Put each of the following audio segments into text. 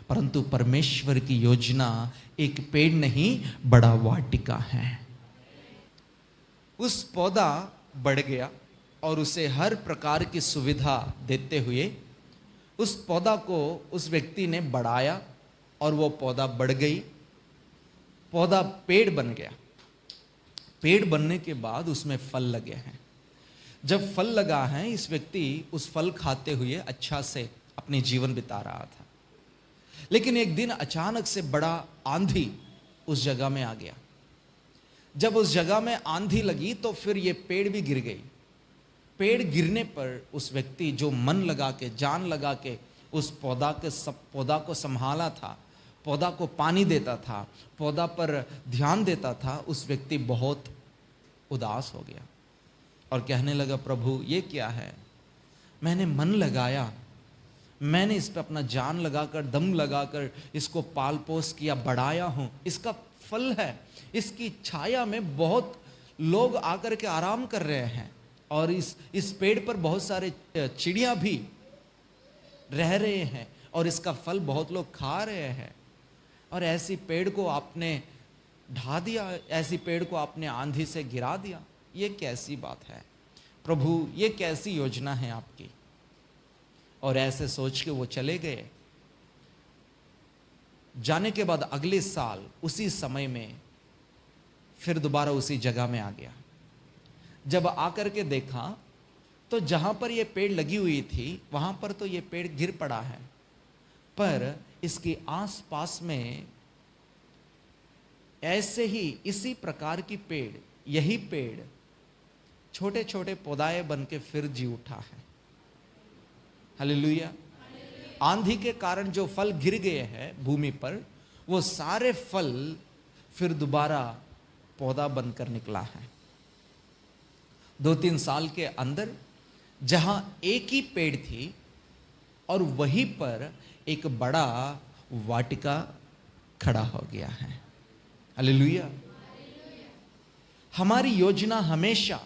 परंतु परमेश्वर की योजना एक पेड़ नहीं, बड़ा वाटिका है। उस पौधा बढ़ गया और उसे हर प्रकार की सुविधा देते हुए उस पौधा को उस व्यक्ति ने बढ़ाया और वो पौधा बढ़ गई, पौधा पेड़ बन गया। पेड़ बनने के बाद उसमें फल लगे हैं। जब फल लगा है, इस व्यक्ति उस फल खाते हुए अच्छा से अपनी जीवन बिता रहा था। लेकिन एक दिन अचानक से बड़ा आंधी उस जगह में आ गया। जब उस जगह में आंधी लगी तो फिर ये पेड़ भी गिर गई। पेड़ गिरने पर उस व्यक्ति जो मन लगा के, जान लगा के उस पौधा को संभाला था, पौधा को पानी देता था, पौधा पर ध्यान देता था, उस व्यक्ति बहुत उदास हो गया और कहने लगा, प्रभु ये क्या है? मैंने मन लगाया, मैंने इस पर अपना जान लगाकर, दम लगाकर इसको पाल पोस किया, बढ़ाया हूँ, इसका फल है, इसकी छाया में बहुत लोग आकर के आराम कर रहे हैं और इस पेड़ पर बहुत सारे चिड़िया भी रह रहे हैं और इसका फल बहुत लोग खा रहे हैं। और ऐसी पेड़ को आपने ढा दिया, ऐसी पेड़ को आपने आंधी से गिरा दिया, ये कैसी बात है प्रभु? ये कैसी योजना है आपकी? और ऐसे सोच के वो चले गए। जाने के बाद अगले साल उसी समय में फिर दोबारा उसी जगह में आ गया। जब आकर के देखा तो जहां पर ये पेड़ लगी हुई थी वहां पर तो ये पेड़ गिर पड़ा है, पर इसके आसपास में ऐसे ही इसी प्रकार की पेड़, यही पेड़ छोटे छोटे पौधाए बन के फिर जी उठा है। हालेलुया। आंधी के कारण जो फल गिर गए हैं भूमि पर, वो सारे फल फिर दोबारा पौधा बनकर निकला है। 2-3 साल के अंदर जहां एक ही पेड़ थी और वहीं पर एक बड़ा वाटिका खड़ा हो गया है। हालेलुया। हमारी योजना हमेशा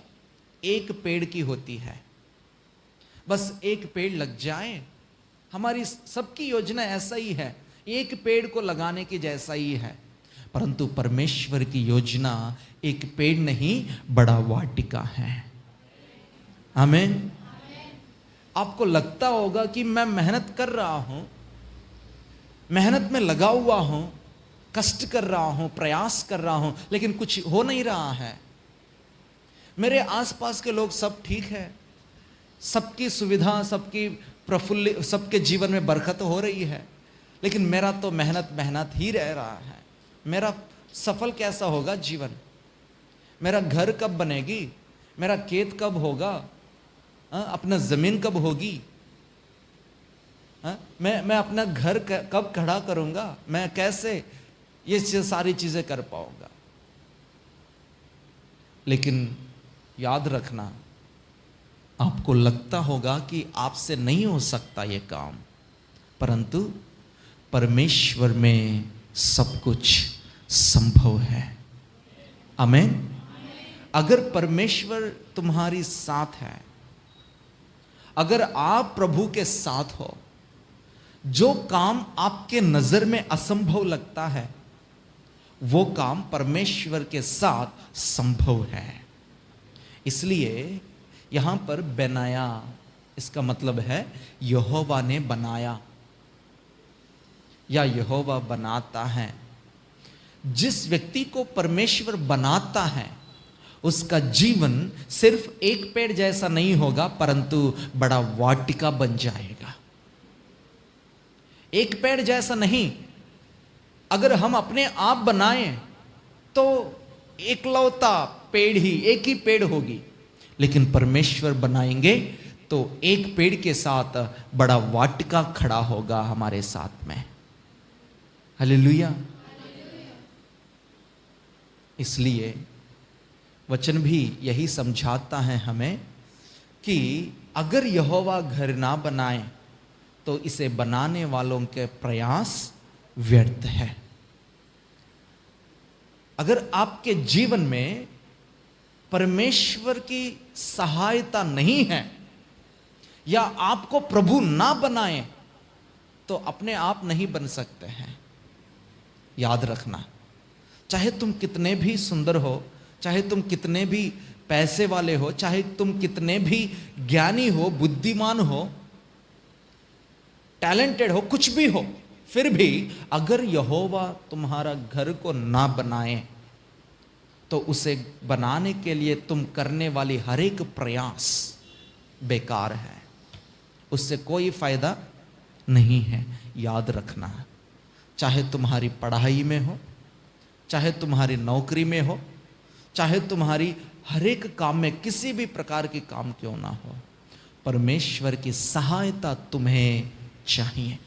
एक पेड़ की होती है। बस एक पेड़ लग जाए, हमारी सबकी योजना ऐसा ही है, एक पेड़ को लगाने की जैसा ही है। परंतु परमेश्वर की योजना एक पेड़ नहीं, बड़ा वाटिका है। आमीन। आपको लगता होगा कि मैं मेहनत कर रहा हूं, मेहनत में लगा हुआ हूं, कष्ट कर रहा हूं, प्रयास कर रहा हूं, लेकिन कुछ हो नहीं रहा है। मेरे आसपास के लोग सब ठीक है, सबकी सुविधा, सबकी प्रफुल्लित, सबके जीवन में बरकत हो रही है, लेकिन मेरा तो मेहनत ही रह रहा है। मेरा सफल कैसा होगा जीवन? मेरा घर कब बनेगी? मेरा खेत कब होगा? अपना जमीन कब होगी? मैं अपना घर कब खड़ा करूंगा? मैं कैसे ये सारी चीजें कर पाऊंगा? लेकिन याद रखना, आपको लगता होगा कि आपसे नहीं हो सकता ये काम, परंतु परमेश्वर में सब कुछ संभव है। आमीन। अगर परमेश्वर तुम्हारी साथ है, अगर आप प्रभु के साथ हो, जो काम आपके नजर में असंभव लगता है वो काम परमेश्वर के साथ संभव है। इसलिए यहां पर बनाया, इसका मतलब है यहोवा ने बनाया या यहोवा बनाता है। जिस व्यक्ति को परमेश्वर बनाता है उसका जीवन सिर्फ एक पेड़ जैसा नहीं होगा, परंतु बड़ा वाटिका बन जाएगा। एक पेड़ जैसा नहीं। अगर हम अपने आप बनाएं तो एकलौता पेड़ ही, एक ही पेड़ होगी, लेकिन परमेश्वर बनाएंगे तो एक पेड़ के साथ बड़ा वाटिका खड़ा होगा हमारे साथ में। हालेलुया। इसलिए वचन भी यही समझाता है हमें कि अगर यहोवा घर ना बनाए तो इसे बनाने वालों के प्रयास व्यर्थ है। अगर आपके जीवन में परमेश्वर की सहायता नहीं है या आपको प्रभु ना बनाए तो अपने आप नहीं बन सकते हैं। याद रखना, चाहे तुम कितने भी सुंदर हो, चाहे तुम कितने भी पैसे वाले हो, चाहे तुम कितने भी ज्ञानी हो, बुद्धिमान हो, टैलेंटेड हो, कुछ भी हो, फिर भी अगर यहोवा तुम्हारा घर को ना बनाए तो उसे बनाने के लिए तुम करने वाली हर एक प्रयास बेकार है, उससे कोई फायदा नहीं है। याद रखना, चाहे तुम्हारी पढ़ाई में हो, चाहे तुम्हारी नौकरी में हो, चाहे तुम्हारी हर एक काम में, किसी भी प्रकार के काम क्यों ना हो, परमेश्वर की सहायता तुम्हें चाहिए।